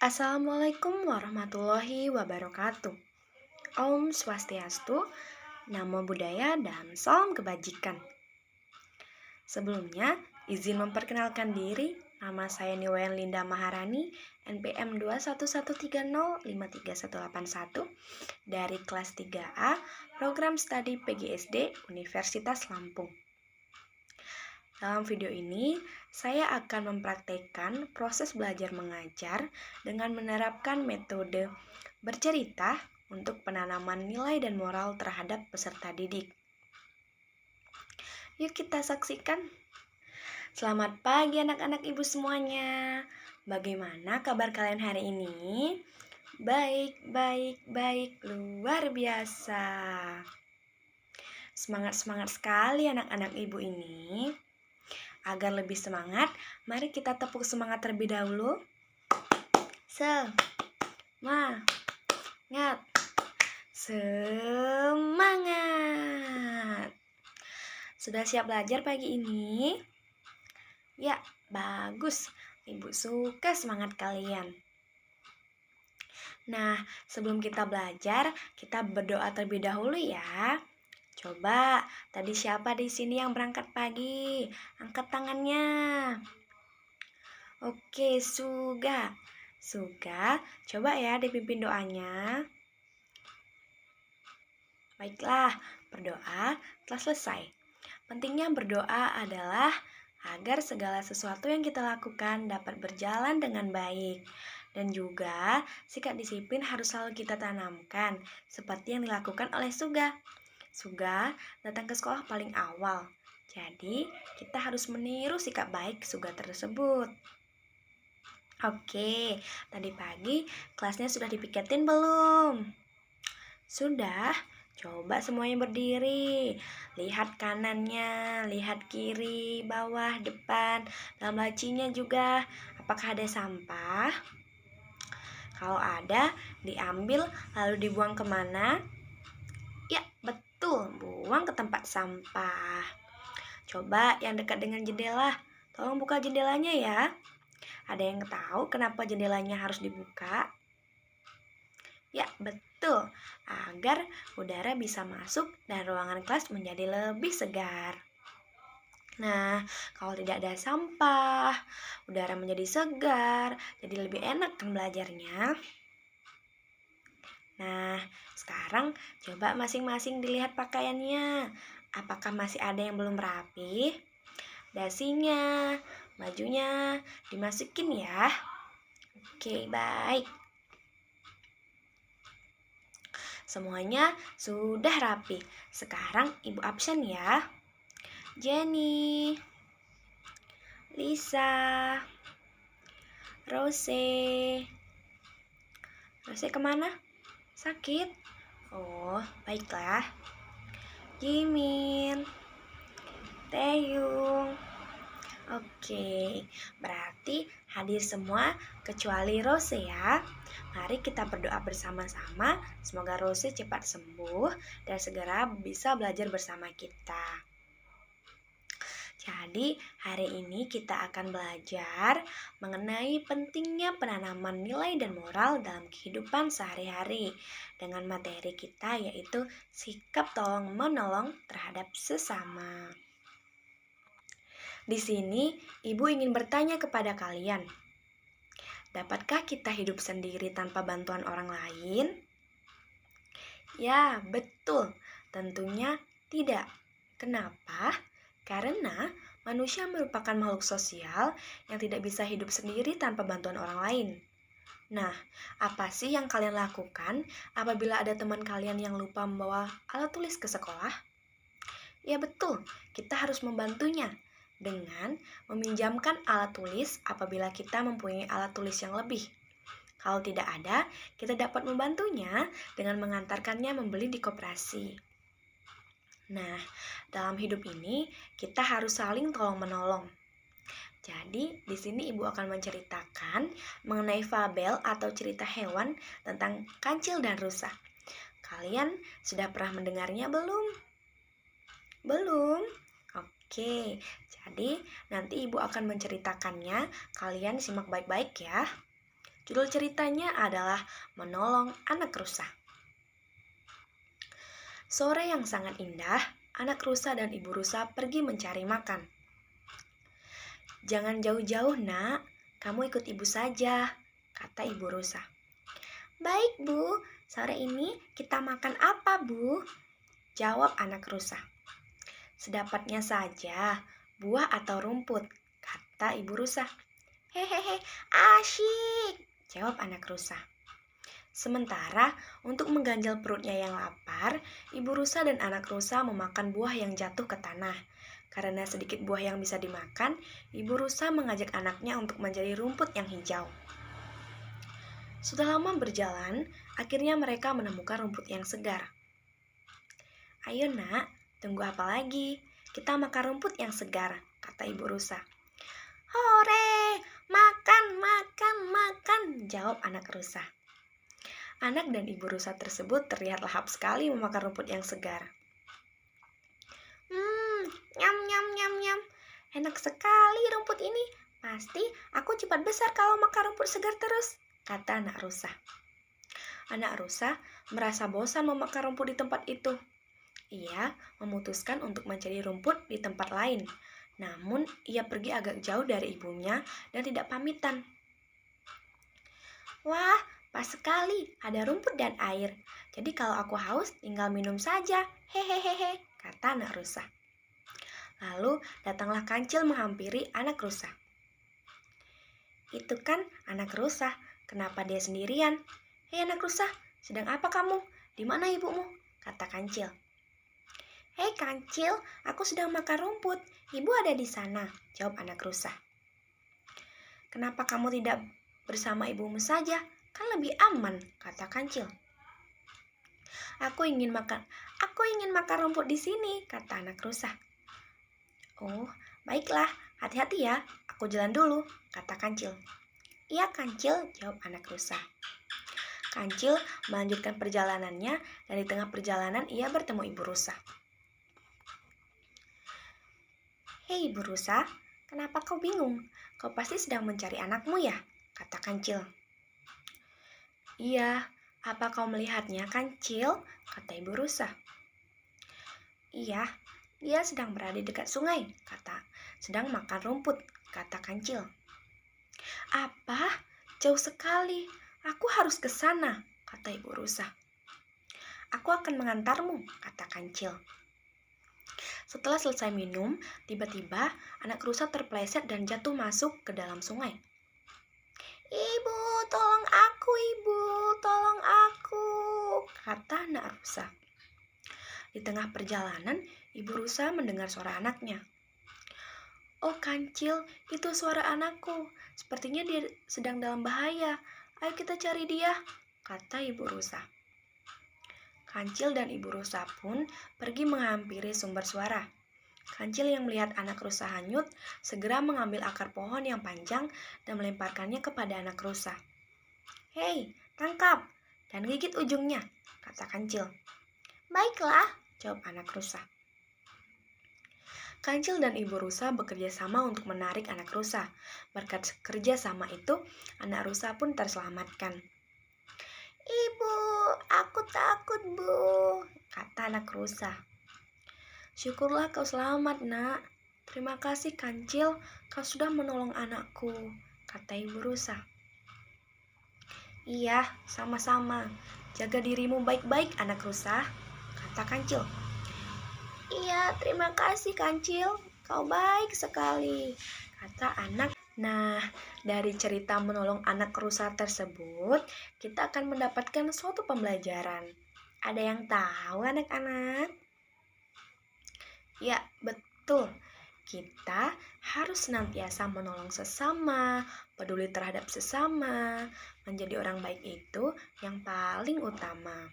Assalamualaikum warahmatullahi wabarakatuh. Om Swastiastu, Namo Buddhaya, dan Salam Kebajikan. Sebelumnya, izin memperkenalkan diri. Nama saya Niwayan Linda Maharani, NPM 21130531181 dari kelas 3A, Program Studi PGSD Universitas Lampung. Dalam video ini, saya akan mempraktekkan proses belajar mengajar dengan menerapkan metode bercerita untuk penanaman nilai dan moral terhadap peserta didik. Yuk kita saksikan. Selamat pagi anak-anak ibu semuanya. Bagaimana kabar kalian hari ini? Baik, luar biasa. Semangat sekali anak-anak ibu ini. Agar lebih semangat, mari kita tepuk semangat terlebih dahulu. Semangat. Sudah siap belajar pagi ini? Ya, bagus. Ibu suka semangat kalian. Nah, sebelum kita belajar, kita berdoa terlebih dahulu ya. Coba, tadi siapa di sini yang berangkat pagi? Angkat tangannya. Oke, Suga, coba ya dipimpin doanya. Baiklah, berdoa telah selesai. Pentingnya berdoa adalah agar segala sesuatu yang kita lakukan dapat berjalan dengan baik. Dan juga sikap disiplin harus selalu kita tanamkan, seperti yang dilakukan oleh Suga. Suga datang ke sekolah paling awal, jadi kita harus meniru sikap baik Suga tersebut. Oke, tadi pagi kelasnya sudah dipiketin belum? Sudah? Coba semuanya berdiri. Lihat kanannya, lihat kiri, bawah, depan, dalam lacinya juga. Apakah ada sampah? Kalau ada, diambil lalu dibuang kemana? Ya, betul, buang ke tempat sampah. Coba yang dekat dengan jendela, tolong buka jendelanya ya. Ada yang tahu kenapa jendelanya harus dibuka? Ya, betul, agar udara bisa masuk dan ruangan kelas menjadi lebih segar. Nah, kalau tidak ada sampah, udara menjadi segar, jadi lebih enak kan belajarnya. Nah, sekarang coba masing-masing dilihat pakaiannya. Apakah masih ada yang belum rapi? Dasinya, bajunya dimasukin ya. Oke, baik. Semuanya sudah rapi. Sekarang ibu absen ya. Jenny, Lisa, Rose kemana? Sakit? Oh, baiklah. Jimin, Taeyong. Oke, berarti hadir semua kecuali Rose ya. Mari kita berdoa bersama-sama, semoga Rose cepat sembuh dan segera bisa belajar bersama kita. Jadi, hari ini kita akan belajar mengenai pentingnya penanaman nilai dan moral dalam kehidupan sehari-hari dengan materi kita yaitu sikap tolong-menolong terhadap sesama. Di sini, Ibu ingin bertanya kepada kalian, dapatkah kita hidup sendiri tanpa bantuan orang lain? Ya, betul. Tentunya tidak. Kenapa? Karena manusia merupakan makhluk sosial yang tidak bisa hidup sendiri tanpa bantuan orang lain. Nah, apa sih yang kalian lakukan apabila ada teman kalian yang lupa membawa alat tulis ke sekolah? Ya betul, kita harus membantunya dengan meminjamkan alat tulis apabila kita mempunyai alat tulis yang lebih. Kalau tidak ada, kita dapat membantunya dengan mengantarkannya membeli di koperasi. Nah, dalam hidup ini kita harus saling tolong-menolong. Jadi, di sini Ibu akan menceritakan mengenai fabel atau cerita hewan tentang kancil dan rusa. Kalian sudah pernah mendengarnya belum? Belum? Oke, jadi nanti Ibu akan menceritakannya. Kalian simak baik-baik ya. Judul ceritanya adalah Menolong Anak Rusa. Sore yang sangat indah, anak rusa dan ibu rusa pergi mencari makan. "Jangan jauh-jauh, Nak. Kamu ikut ibu saja," kata ibu rusa. "Baik, Bu. Sore ini kita makan apa, Bu?" jawab anak rusa. "Sedapatnya saja, buah atau rumput," kata ibu rusa. "Hehehe, asyik," jawab anak rusa. Sementara untuk mengganjal perutnya yang lapar, ibu rusa dan anak rusa memakan buah yang jatuh ke tanah. Karena sedikit buah yang bisa dimakan, ibu rusa mengajak anaknya untuk menjadi rumput yang hijau. Sudah lama berjalan, akhirnya mereka menemukan rumput yang segar. "Ayo, Nak, tunggu apa lagi? Kita makan rumput yang segar," kata ibu rusa. "Hore, makan, makan, makan," jawab anak rusa. Anak dan ibu rusa tersebut terlihat lahap sekali memakan rumput yang segar. Nyam, nyam, nyam, nyam. Enak sekali rumput ini. Pasti aku cepat besar kalau makan rumput segar terus, kata anak rusa. Anak rusa merasa bosan memakan rumput di tempat itu. Ia memutuskan untuk mencari rumput di tempat lain. Namun, ia pergi agak jauh dari ibunya dan tidak pamitan. "Wah, pas sekali, ada rumput dan air. Jadi kalau aku haus, tinggal minum saja. Hehehehe," kata anak rusa. Lalu datanglah kancil menghampiri anak rusa. "Itu kan anak rusa, kenapa dia sendirian?" "Hei anak rusa, sedang apa kamu? Di mana ibumu?" kata kancil. "Hei kancil, aku sedang makan rumput. Ibu ada di sana," jawab anak rusa. "Kenapa kamu tidak bersama ibumu saja? Kan lebih aman," kata kancil. Aku ingin makan rumput di sini," kata anak rusa. "Oh, baiklah, hati-hati ya, aku jalan dulu," kata kancil. "Iya kancil," jawab anak rusa. Kancil melanjutkan perjalanannya dan di tengah perjalanan ia bertemu ibu rusa. "Hei ibu rusa, kenapa kau bingung? Kau pasti sedang mencari anakmu ya?" kata kancil. "Iya, apa kau melihatnya kancil?" kata ibu rusa. "Iya, dia sedang berada di dekat sungai," "sedang makan rumput," kata kancil. "Apa? Jauh sekali. Aku harus ke sana," kata ibu rusa. "Aku akan mengantarmu," kata kancil. Setelah selesai minum, tiba-tiba anak rusa terpeleset dan jatuh masuk ke dalam sungai. "Ibu, tolong aku, ibu, tolong aku," kata anak rusa. Di tengah perjalanan, ibu rusa mendengar suara anaknya. "Oh kancil, itu suara anakku. Sepertinya dia sedang dalam bahaya. Ayo kita cari dia," kata ibu rusa. Kancil dan ibu rusa pun pergi menghampiri sumber suara. Kancil yang melihat anak rusa hanyut, segera mengambil akar pohon yang panjang dan melemparkannya kepada anak rusa. "Hei, tangkap dan gigit ujungnya," kata kancil. "Baiklah," jawab anak rusa. Kancil dan ibu rusa bekerja sama untuk menarik anak rusa. Berkat kerja sama itu, anak rusa pun terselamatkan. "Ibu, aku takut, Bu," kata anak rusa. "Syukurlah kau selamat, Nak. Terima kasih, Kancil. Kau sudah menolong anakku," kata ibu rusa. "Iya, sama-sama. Jaga dirimu baik-baik, anak rusa," kata Kancil. "Iya, terima kasih Kancil. Kau baik sekali," kata anak. Nah, dari cerita menolong anak rusa tersebut, kita akan mendapatkan suatu pembelajaran. Ada yang tahu anak-anak? Ya, betul. Kita harus senantiasa menolong sesama, peduli terhadap sesama. Menjadi orang baik itu yang paling utama.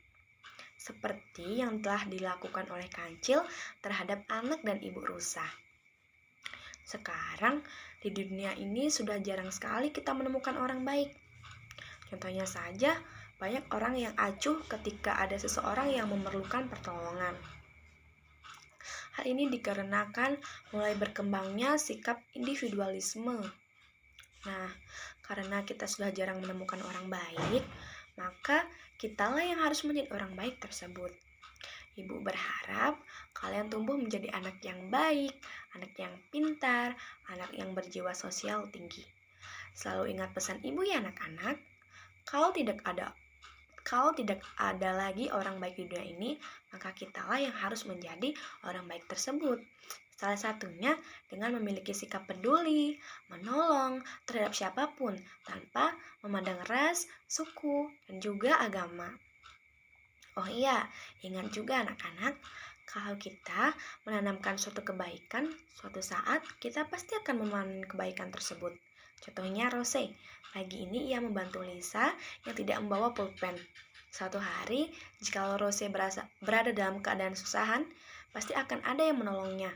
Seperti yang telah dilakukan oleh Kancil terhadap anak dan ibu rusa. Sekarang, di dunia ini sudah jarang sekali kita menemukan orang baik. Contohnya saja, banyak orang yang acuh ketika ada seseorang yang memerlukan pertolongan. Hal ini dikarenakan mulai berkembangnya sikap individualisme. Nah, karena kita sudah jarang menemukan orang baik, maka kitalah yang harus menjadi orang baik tersebut. Ibu berharap kalian tumbuh menjadi anak yang baik, anak yang pintar, anak yang berjiwa sosial tinggi. Selalu ingat pesan ibu ya anak-anak, kalau tidak ada lagi orang baik di dunia ini, maka kitalah yang harus menjadi orang baik tersebut. Salah satunya dengan memiliki sikap peduli, menolong terhadap siapapun tanpa memandang ras, suku, dan juga agama. Oh iya, ingat juga anak-anak, kalau kita menanamkan suatu kebaikan, suatu saat kita pasti akan memanen kebaikan tersebut. Contohnya Rose, pagi ini ia membantu Lisa yang tidak membawa pulpen. Suatu hari, jika Rose berada dalam keadaan susahan, pasti akan ada yang menolongnya.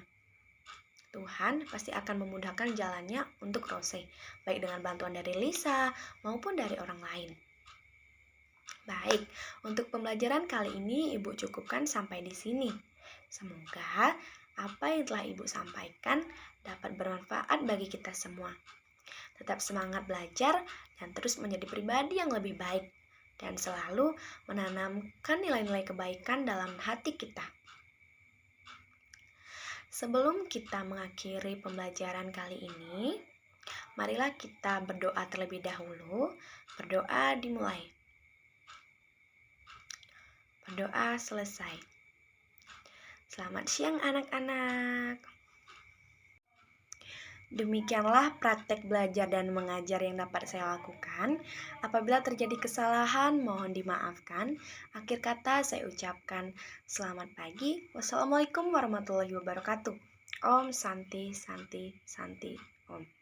Tuhan pasti akan memudahkan jalannya untuk Rose, baik dengan bantuan dari Lisa maupun dari orang lain. Baik, untuk pembelajaran kali ini Ibu cukupkan sampai di sini. Semoga apa yang telah Ibu sampaikan dapat bermanfaat bagi kita semua. Tetap semangat belajar dan terus menjadi pribadi yang lebih baik dan selalu menanamkan nilai-nilai kebaikan dalam hati kita. Sebelum kita mengakhiri pembelajaran kali ini, marilah kita berdoa terlebih dahulu. Berdoa dimulai. Berdoa selesai. Selamat siang anak-anak. Demikianlah praktek belajar dan mengajar yang dapat saya lakukan. Apabila terjadi kesalahan, mohon dimaafkan. Akhir kata saya ucapkan selamat pagi. Wassalamualaikum warahmatullahi wabarakatuh. Om Santi Santi Santi Om.